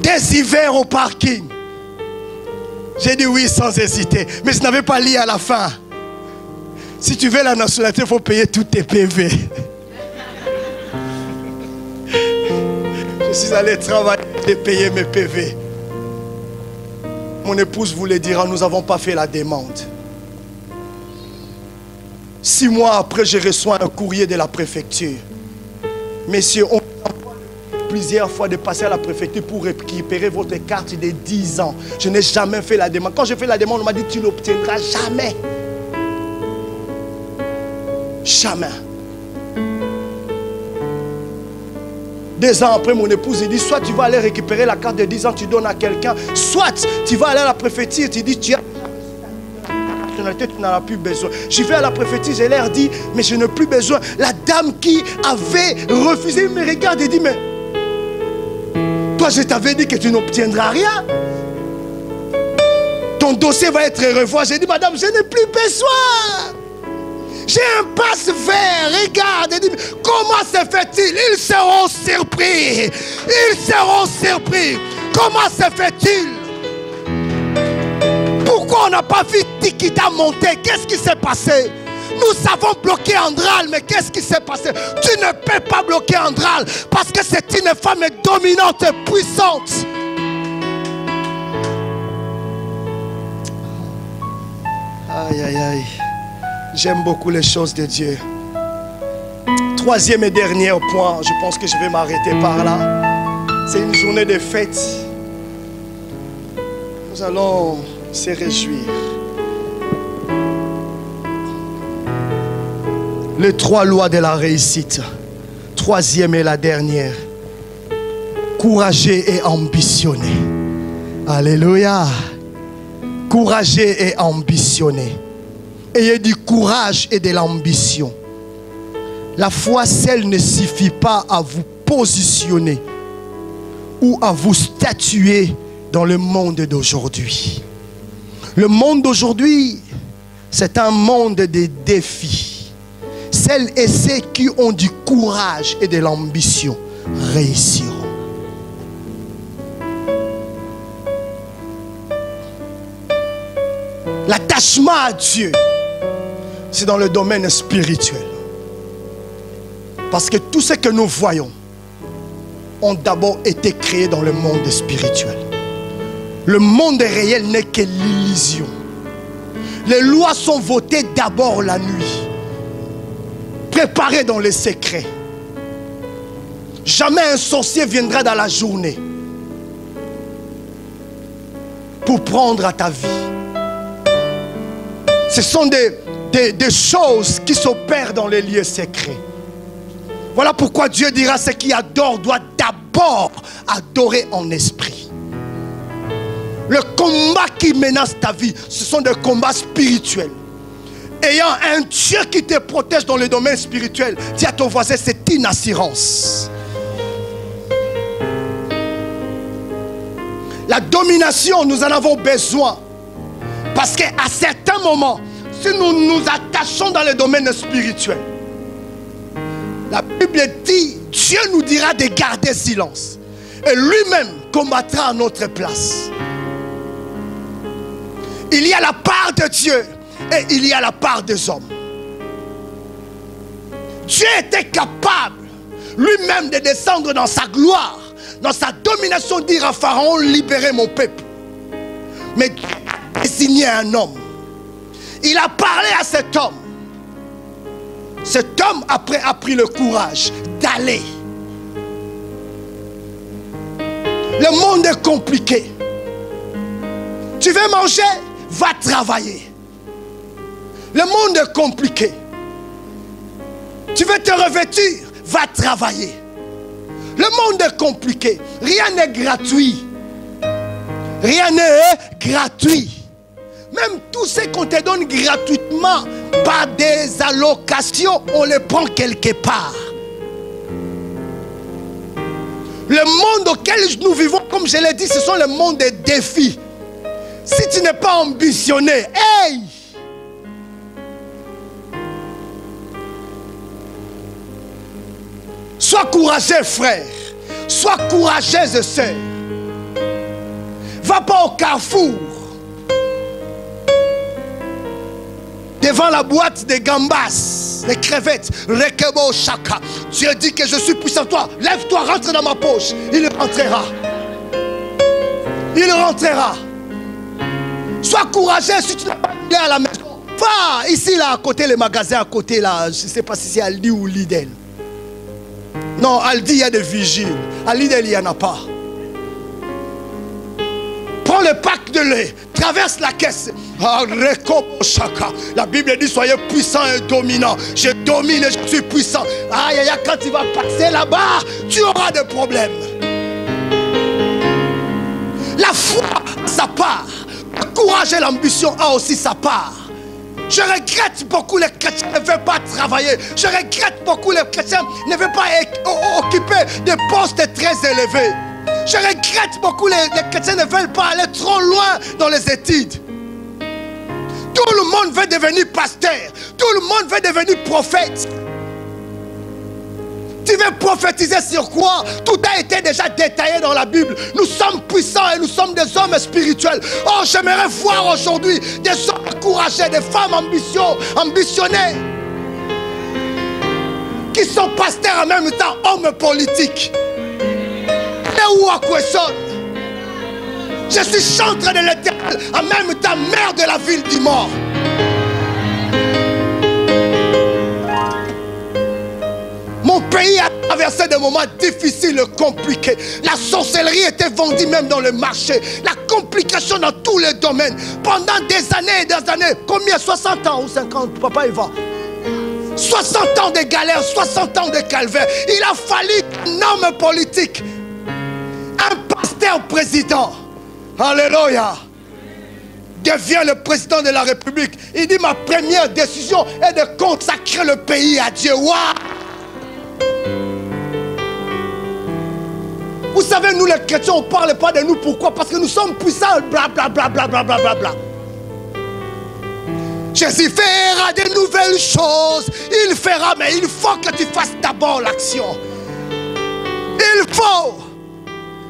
des hivers au parking? J'ai dit oui sans hésiter, mais je n'avais pas lu à la fin. Si tu veux la nationalité, il faut payer tous tes PV. Je suis allé travailler et payer mes PV. Mon épouse vous le dira, nous n'avons pas fait la demande. 6 mois après, je reçois un courrier de la préfecture. Messieurs, on envoie plusieurs fois de passer à la préfecture pour récupérer votre carte de 10 ans. Je n'ai jamais fait la demande. Quand j'ai fait la demande, on m'a dit, tu n'obtiendras jamais. Jamais. 2 ans après, mon épouse, il dit, soit tu vas aller récupérer la carte de 10 ans, tu donnes à quelqu'un, soit tu vas aller à la préfecture, tu dis, tu as la nationalité, tu n'en as plus besoin. Je vais à la préfecture, je leur dis, mais je n'ai plus besoin. La dame qui avait refusé, me regarde et dit, mais toi, je t'avais dit que tu n'obtiendras rien. Ton dossier va être revu. J'ai dit, madame, je n'ai plus besoin. J'ai un passe vert, regarde, et dit, comment se fait-il? Ils seront surpris. Ils seront surpris. Comment se fait-il? Pourquoi on n'a pas vu Tikita monter? Qu'est-ce qui s'est passé? Nous avons bloqué Andral, mais qu'est-ce qui s'est passé? Tu ne peux pas bloquer Andral parce que c'est une femme dominante et puissante. Aïe, aïe, aïe. J'aime beaucoup les choses de Dieu. 3e et dernier point, je pense que je vais m'arrêter par là. C'est une journée de fête. Nous allons se réjouir. Les 3 lois de la réussite. 3e et la dernière. Courageux et ambitionné. Alléluia. Courageux et ambitionné. Ayez du courage et de l'ambition. La foi seule ne suffit pas à vous positionner ou à vous statuer dans le monde d'aujourd'hui. Le monde d'aujourd'hui, c'est un monde de défis. Celles et ceux qui ont du courage et de l'ambition réussiront. L'attachement à Dieu, c'est dans le domaine spirituel. Parce que tout ce que nous voyons ont d'abord été créés dans le monde spirituel. Le monde réel n'est que l'illusion. Les lois sont votées d'abord la nuit, préparées dans les secrets. Jamais un sorcier viendra dans la journée pour prendre à ta vie. Ce sont des choses qui s'opèrent dans les lieux secrets. Voilà pourquoi Dieu dira, ce qui adore doit d'abord adorer en esprit. Le combat qui menace ta vie, ce sont des combats spirituels. Ayant un Dieu qui te protège dans le domaine spirituel, dis à ton voisin, c'est une assurance. La domination, nous en avons besoin. Parce qu'à certains moments, si nous nous attachons dans le domaine spirituel, la Bible dit, Dieu nous dira de garder silence. Et lui-même combattra à notre place. Il y a la part de Dieu et il y a la part des hommes. Dieu était capable lui-même de descendre dans sa gloire, dans sa domination, dire à Pharaon, libérez mon peuple. Mais Dieu a désigné un homme. Il a parlé à cet homme. Cet homme après a pris le courage d'aller. Le monde est compliqué. Tu veux manger? Va travailler. Le monde est compliqué. Tu veux te revêtir? Va travailler. Le monde est compliqué. Rien n'est gratuit. Rien n'est gratuit. Même tout ce qu'on te donne gratuitement par des allocations, on les prend quelque part. Le monde auquel nous vivons, comme je l'ai dit, ce sont les mondes des défis. Si tu n'es pas ambitionné, hey! Sois courageux, frère. Sois courageuse, sœur. Va pas au carrefour. Devant la boîte de gambas, les crevettes, Rekebo Shaka. Dieu dit que je suis puissant. Toi, lève-toi, rentre dans ma poche. Il rentrera. Il rentrera. Sois courageux si tu n'as pas allé à la maison. Va ici, là, à côté, les magasins à côté, là. Je ne sais pas si c'est Aldi ou Lidl. Non, Aldi, il y a des vigiles. À Lidl, il n'y en a pas. Prends le pack de lait. Traverse la caisse. La Bible dit soyez puissants et dominants. Je domine et je suis puissant. Aïe, aïe, quand tu vas passer là-bas, tu auras des problèmes. La foi a sa part. Le courage et l'ambition a aussi sa part. Je regrette beaucoup les chrétiens ne veulent pas travailler. Je regrette beaucoup les chrétiens ne veulent pas occuper des postes très élevés. Je regrette beaucoup les chrétiens ne veulent pas aller trop loin dans les études. Tout le monde veut devenir pasteur. Tout le monde veut devenir prophète. Tu veux prophétiser sur quoi? Tout a été déjà détaillé dans la Bible. Nous sommes puissants et nous sommes des hommes spirituels. Oh, j'aimerais voir aujourd'hui des hommes courageux, des femmes ambitionnées, qui sont pasteurs en même temps, hommes politiques. Et où à Kwesson? Je suis chantre de l'Éternel, en même temps maire de la ville du mort. Mon pays a traversé des moments difficiles et compliqués. La sorcellerie était vendue même dans le marché. La complication dans tous les domaines. Pendant des années et des années. Combien? 60 ans ou 50? Papa, il va. 60 ans de galère, 60 ans de calvaire. Il a fallu un homme politique, un pasteur président. Alléluia. Devient le président de la République. Il dit ma première décision est de consacrer le pays à Dieu. Waouh! Vous savez, nous les chrétiens, on ne parle pas de nous. Pourquoi? Parce que nous sommes puissants. Bla bla bla bla bla bla bla bla. Jésus fera de nouvelles choses. Il fera, mais il faut que tu fasses d'abord l'action. Il faut.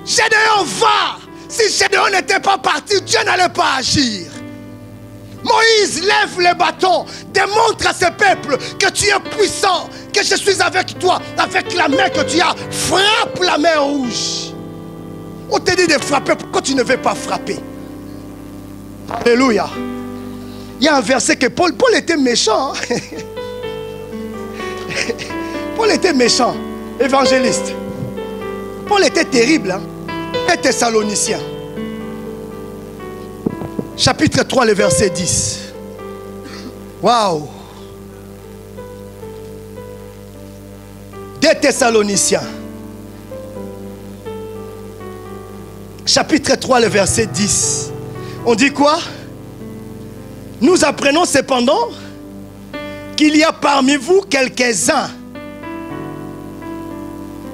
Gédéon va. Si Gédéon n'était pas parti, Dieu n'allait pas agir. Moïse lève le bâton, démontre à ce peuple que tu es puissant, que je suis avec toi, avec la main que tu as, frappe la main rouge. On te dit de frapper, pourquoi tu ne veux pas frapper? Alléluia. Il y a un verset que Paul était méchant. Hein? Paul était méchant, évangéliste. Paul était terrible. Hein? Et Thessaloniciens. Chapitre 3, le verset 10. Waouh! Des Thessaloniciens. Chapitre 3, le verset 10. On dit quoi? Nous apprenons cependant qu'il y a parmi vous quelques-uns.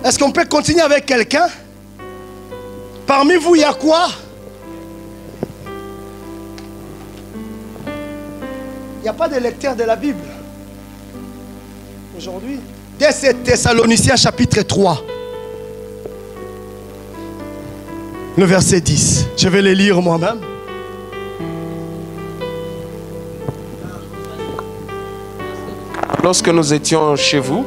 Est-ce qu'on peut continuer avec quelqu'un? Parmi vous, il y a quoi? n'y a pas de lecteur de la Bible aujourd'hui. Dès Thessaloniciens chapitre 3, le verset 10. Je vais les lire moi-même. Lorsque nous étions chez vous,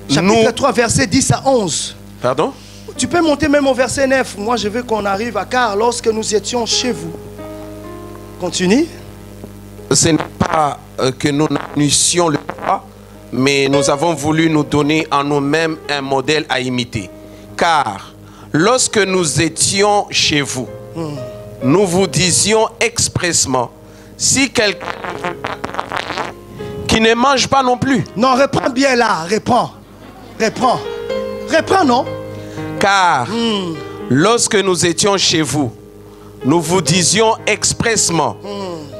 chapitre 3, verset 10 à 11. Pardon? Tu peux monter même au verset 9. Moi, je veux qu'on arrive à car lorsque nous étions chez vous. Continue. Ce n'est pas que nous n'inussions le roi, mais nous avons voulu nous donner en nous-mêmes un modèle à imiter. Car lorsque nous étions chez vous, nous vous disions expressement, si quelqu'un qui ne mange pas non plus. Non, reprends bien là, reprends. Reprends, non? Car lorsque nous étions chez vous, nous vous disions expressement,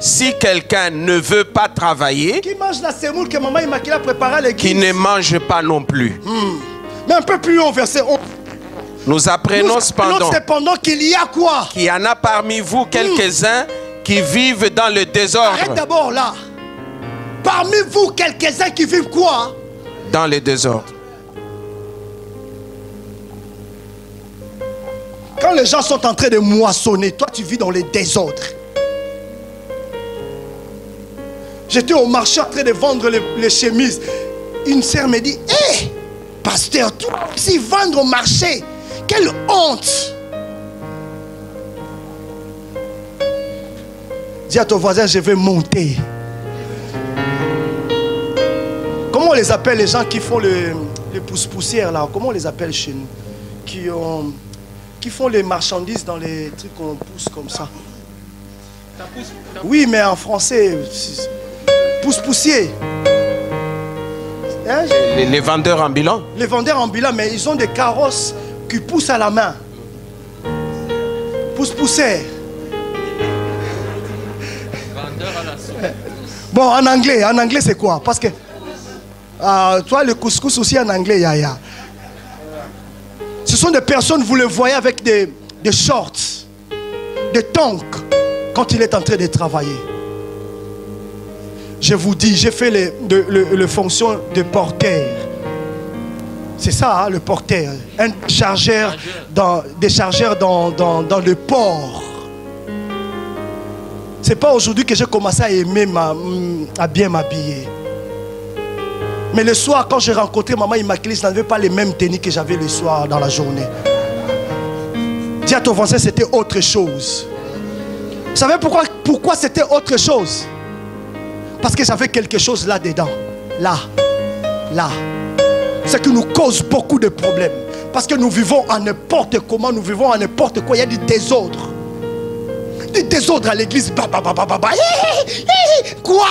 si quelqu'un ne veut pas travailler, qui mange la semoule que maman Immaculée a préparée à l'église, qui ne mange pas non plus. Mais un peu plus haut, verset 11. Nous apprenons cependant qu'il y a quoi? Qu'il y en a parmi vous quelques-uns qui vivent dans le désordre. Arrête d'abord là. Parmi vous, quelques-uns qui vivent quoi? Dans le désordre. Quand les gens sont en train de moissonner, toi tu vis dans le désordre. J'étais au marché en train de vendre les chemises. Une sœur me dit, hé, pasteur, toi aussi vendre au marché, quelle honte. Dis à ton voisin, je vais monter. Comment on les appelle les gens qui font les pousse-poussières là? Comment on les appelle chez nous? Qui font les marchandises dans les trucs qu'on pousse comme ça. Oui, mais en français, pousse-poussier. Hein? Les vendeurs ambulants. Les vendeurs ambulants, mais ils ont des carrosses qui poussent à la main. Pousse-poussière. Bon, en anglais c'est quoi? Parce que toi, le couscous aussi en anglais, yaya. Ce sont des personnes, vous les voyez avec des shorts, des tongs, quand il est en train de travailler. Je vous dis, j'ai fait les fonctions de porteur. C'est ça, hein, le porteur. Un chargeur des chargeurs dans le port. C'est pas aujourd'hui que j'ai commencé à aimer à bien m'habiller. Mais le soir, quand j'ai rencontré maman Immaculée, je n'avais pas les mêmes tenues que j'avais le soir dans la journée. Dis à ton voisin, c'était autre chose. Vous savez pourquoi c'était autre chose? Parce que j'avais quelque chose là-dedans. Là. Ce qui nous cause beaucoup de problèmes. Parce que nous vivons à n'importe comment, nous vivons à n'importe quoi. Il y a du désordre. Du désordre à l'église. Quoi?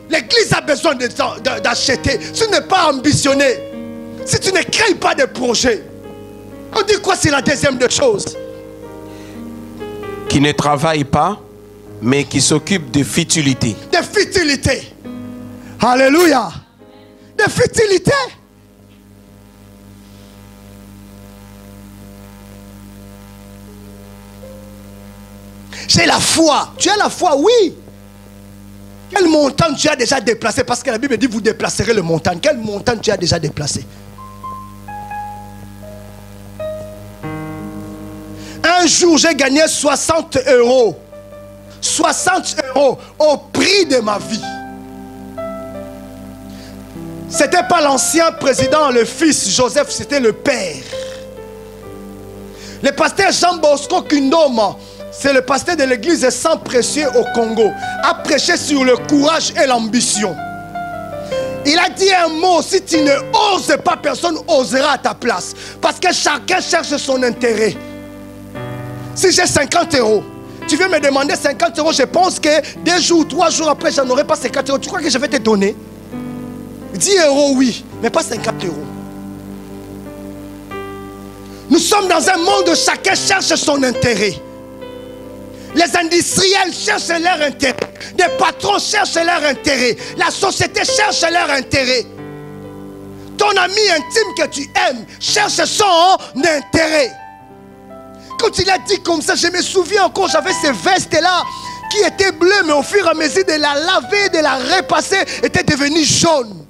L'église a besoin d'acheter. Si tu n'es pas ambitionné, si tu ne crées pas de projet, on dit quoi? C'est la deuxième des choses. Qui ne travaille pas, mais qui s'occupe de futilité. De futilité. Alléluia. De futilité. J'ai la foi. Tu as la foi, oui. Quelle montagne tu as déjà déplacé? Parce que la Bible dit vous déplacerez le montagne. Quelle montagne tu as déjà déplacé? Un jour, j'ai gagné 60 €. 60 € au prix de ma vie. C'était pas l'ancien président, le fils Joseph, c'était le père. Le pasteur Jean Bosco Kundoma, c'est le pasteur de l'église Sang Précieux au Congo, a prêché sur le courage et l'ambition. Il a dit un mot: si tu ne oses pas, personne n'osera à ta place. Parce que chacun cherche son intérêt. Si j'ai 50 €, tu veux me demander 50 €, je pense que 2 jours, 3 jours après, je n'aurai pas 50 €. Tu crois que je vais te donner 10 € oui, mais pas 50 €. Nous sommes dans un monde où chacun cherche son intérêt. Les industriels cherchent leur intérêt. Les patrons cherchent leur intérêt. La société cherche leur intérêt. Ton ami intime que tu aimes cherche son intérêt. quand il a dit comme ça, je me souviens encore, j'avais ces vestes-là qui étaient bleues, mais au fur et à mesure de la laver, de la repasser, étaient devenues jaunes.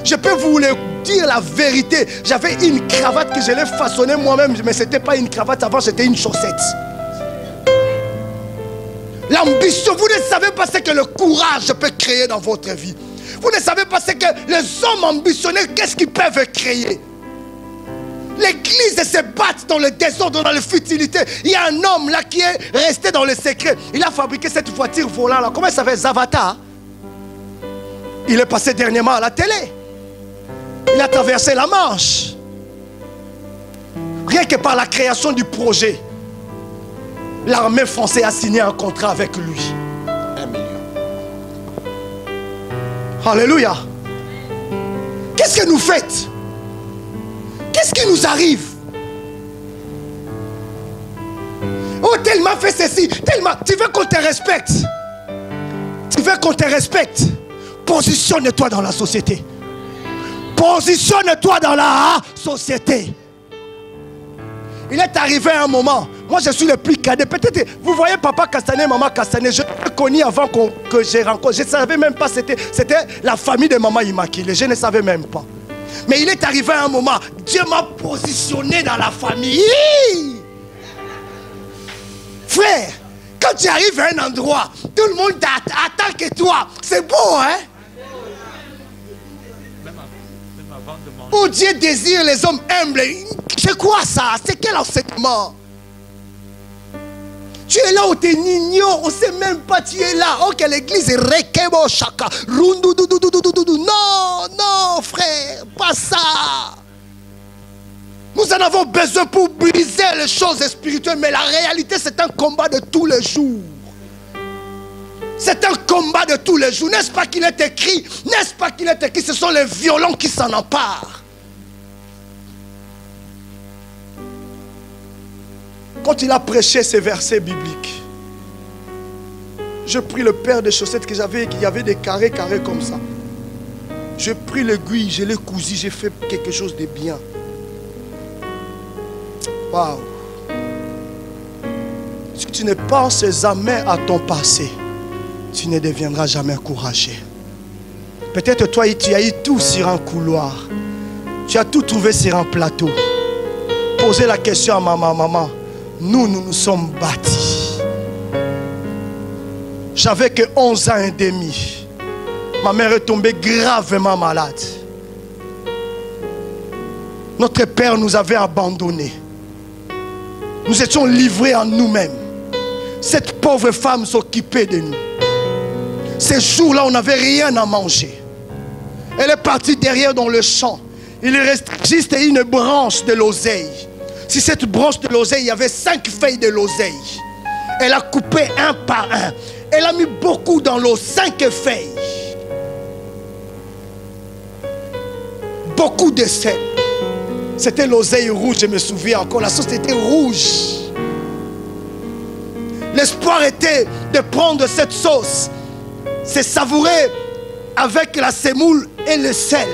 Je peux vous le dire la vérité. J'avais une cravate que je l'ai façonnée moi-même, mais ce n'était pas une cravate avant, c'était une chaussette. L'ambition, vous ne savez pas ce que le courage peut créer dans votre vie. Vous ne savez pas ce que les hommes ambitionnés, qu'est-ce qu'ils peuvent créer. L'église se bat dans le désordre, dans la futilité. Il y a un homme là qui est resté dans le secret. Il a fabriqué cette voiture volante là. Comment il s'appelle? Zavata. Il est passé dernièrement à la télé. Il a traversé la Manche. Rien que par la création du projet, l'armée française a signé un contrat avec lui. 1 million. Alléluia. Qu'est-ce que nous faites? Qu'est-ce qui nous arrive? Oh, tellement fait ceci, tellement. Tu veux qu'on te respecte? Tu veux qu'on te respecte? Positionne-toi dans la société. Positionne-toi dans la société. Il est arrivé un moment. Moi, je suis le plus cadet. Peut-être, vous voyez papa Castanet, maman Castanet. Je l'ai connu avant que j'ai rencontré. Je ne savais même pas. C'était la famille de maman Immaculée. Je ne savais même pas. Mais il est arrivé un moment. Dieu m'a positionné dans la famille. Frère, quand tu arrives à un endroit, tout le monde attend que toi. C'est beau, hein? Oh, Dieu désire les hommes humbles. C'est quoi ça? C'est quel enseignement? Tu es là où tu es ignorant, on ne sait même pas tu es là. Ok, l'église est rekebo chaka. Non, non, frère, pas ça. Nous en avons besoin pour briser les choses spirituelles, mais la réalité, c'est un combat de tous les jours. C'est un combat de tous les jours. N'est-ce pas qu'il est écrit? N'est-ce pas qu'il est écrit? Ce sont les violents qui s'en emparent. Quand il a prêché ces versets bibliques, j'ai pris le paire de chaussettes que j'avais, qu'il y avait des carrés comme ça. J'ai pris l'aiguille, je l'ai cousu, j'ai fait quelque chose de bien. Waouh! Si tu ne penses jamais à ton passé, tu ne deviendras jamais courageux. Peut-être toi, tu as eu tout sur un couloir. Tu as tout trouvé sur un plateau. Posez la question à maman. Nous sommes bâtis. J'avais que 11 ans et demi. Ma mère est tombée gravement malade. Notre père nous avait abandonnés. Nous étions livrés en nous-mêmes. Cette pauvre femme s'occupait de nous. Ces jours-là, on n'avait rien à manger. Elle est partie derrière dans le champ. Il reste juste une branche de l'oseille. Si cette branche de l'oseille, il y avait 5 feuilles de l'oseille. Elle a coupé un par un. Elle a mis beaucoup dans l'eau, 5 feuilles. Beaucoup de sel. C'était l'oseille rouge, je me souviens encore. La sauce était rouge. L'espoir était de prendre cette sauce, se savourer avec la semoule et le sel.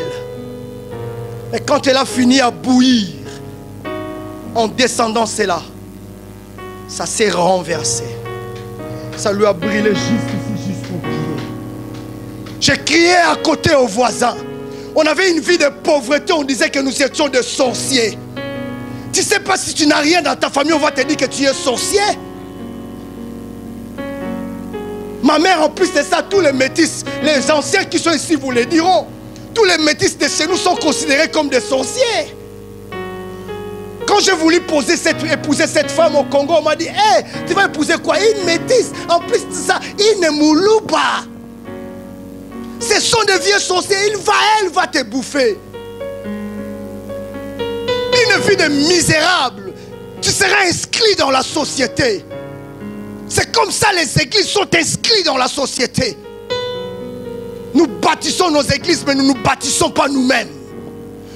Et quand elle a fini à bouillir, en descendant cela, ça s'est renversé. Ça lui a brûlé juste ici, jusqu'au pied. J'ai crié à côté aux voisins. On avait une vie de pauvreté, on disait que nous étions des sorciers. Tu ne sais pas, si tu n'as rien dans ta famille, on va te dire que tu es sorcier. Ma mère, en plus de ça, tous les métis, les anciens qui sont ici vous le diront, tous les métis de chez nous sont considérés comme des sorciers. Quand j'ai voulu épouser cette femme au Congo, on m'a dit, hey, tu vas épouser quoi? Une métisse. En plus de ça, une moulouba. Ce sont des vieux sorciers. Elle va te bouffer. Une vie de misérable. Tu seras inscrit dans la société. C'est comme ça les églises sont inscrites dans la société. Nous bâtissons nos églises, mais nous ne nous bâtissons pas nous-mêmes.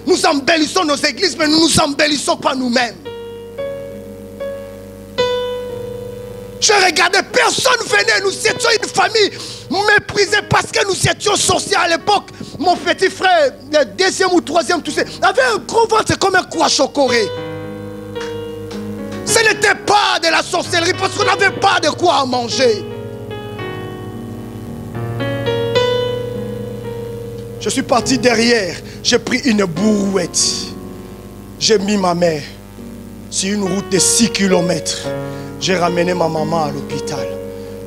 Nous embellissons nos églises, mais nous ne nous embellissons pas nous-mêmes. Je regardais, personne venait. Nous étions une famille méprisée parce que nous étions sorciers à l'époque. Mon petit frère, le 2e ou 3e, tu sais, avait un gros ventre comme un kwashokoré. Ce n'était pas de la sorcellerie parce qu'on n'avait pas de quoi manger. Je suis parti derrière, j'ai pris une brouette. J'ai mis ma mère sur une route de 6 km. J'ai ramené ma maman à l'hôpital.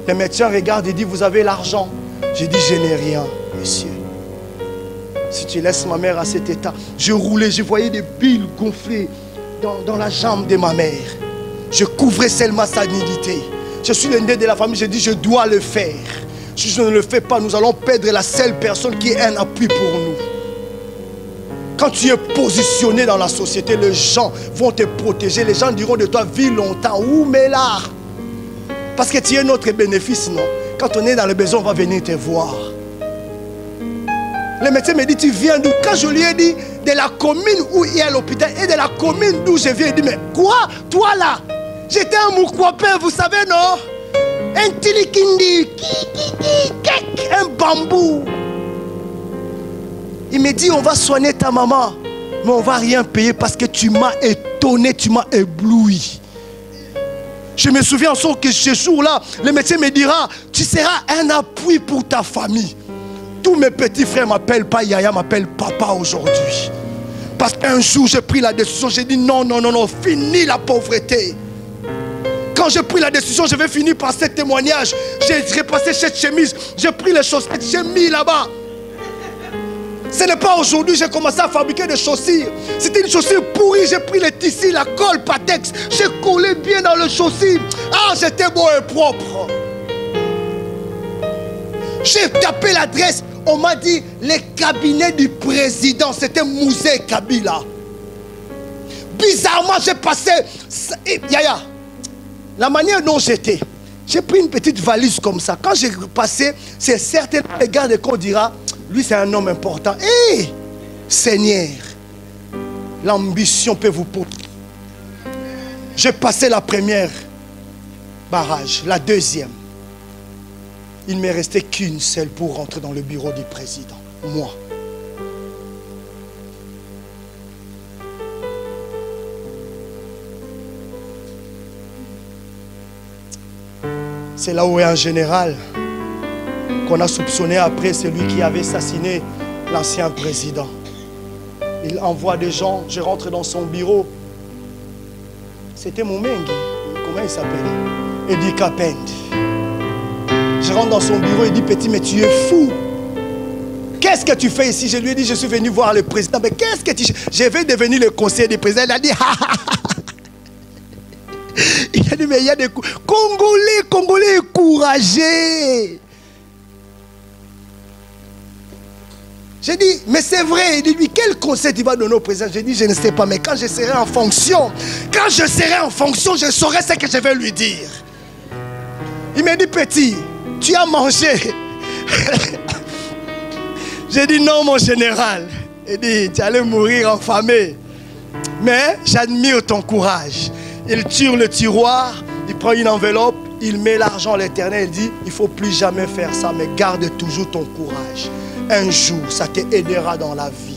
Le médecin regarde et dit, vous avez l'argent? J'ai dit, je n'ai rien, monsieur. Si tu laisses ma mère à cet état, je roulais, je voyais des billes gonflées dans la jambe de ma mère. Je couvrais seulement sa nudité. Je suis le nez de la famille, j'ai dit, je dois le faire. Si je ne le fais pas, nous allons perdre la seule personne qui est un appui pour nous. Quand tu es positionné dans la société, les gens vont te protéger. Les gens diront de toi, vis longtemps. Ouh, mais là, parce que tu es notre bénéfice, non? Quand on est dans le besoin, on va venir te voir. Le médecin me dit, tu viens d'où? Quand je lui ai dit de la commune où il y a l'hôpital et de la commune d'où je viens, il dit, mais quoi? Toi là? J'étais un moukwapin, vous savez, non? Un tilikindi, un bambou. Il me dit, on va soigner ta maman, mais on ne va rien payer parce que tu m'as étonné, tu m'as ébloui. Je me souviens en que ce jour-là, le médecin me dira, tu seras un appui pour ta famille. Tous mes petits frères m'appellent pas Yaya, m'appellent papa aujourd'hui. Parce qu'un jour, j'ai pris la décision, j'ai dit non, non, non, non, fini la pauvreté. Quand j'ai pris la décision, je vais finir par ce témoignage. J'ai repassé cette chemise, j'ai pris les chaussettes, j'ai mis là-bas. Ce n'est pas aujourd'hui, j'ai commencé à fabriquer des chaussures. C'était une chaussure pourrie, j'ai pris les tissus, la colle Patex, j'ai collé bien dans le chaussure. Ah, j'étais beau et propre. J'ai tapé l'adresse, on m'a dit le cabinet du président, c'était Mouzé Kabila. Bizarrement, j'ai passé... Yaya, la manière dont j'étais, j'ai pris une petite valise comme ça. Quand j'ai passé, c'est certain, les gars de qu'on dira, lui c'est un homme important. Hé, Seigneur, l'ambition peut vous porter. J'ai passé la première barrage, la deuxième. Il ne me restait qu'une seule pour rentrer dans le bureau du président. Moi. C'est là où est un général qu'on a soupçonné après celui qui avait assassiné l'ancien président. Il envoie des gens, je rentre dans son bureau. C'était Moumengi, comment il s'appelait? Edi Kapend. Je rentre dans son bureau, il dit, petit, mais tu es fou. Qu'est-ce que tu fais ici? Je lui ai dit, je suis venu voir le président. Mais qu'est-ce que tu... Je vais devenir le conseiller du président. Il a dit, il a dit, mais il y a des Congolais courageux. J'ai dit, mais c'est vrai. Il dit, lui, quel conseil tu vas donner au président? J'ai dit, je ne sais pas, mais quand je serai en fonction, je saurai ce que je vais lui dire. Il m'a dit, petit, tu as mangé? J'ai dit, non, mon général. Il dit, tu allais mourir affamé. Mais j'admire ton courage. Il tire le tiroir, il prend une enveloppe, il met l'argent à l'Éternel, il dit, il ne faut plus jamais faire ça, mais garde toujours ton courage. Un jour, ça t'aidera dans la vie.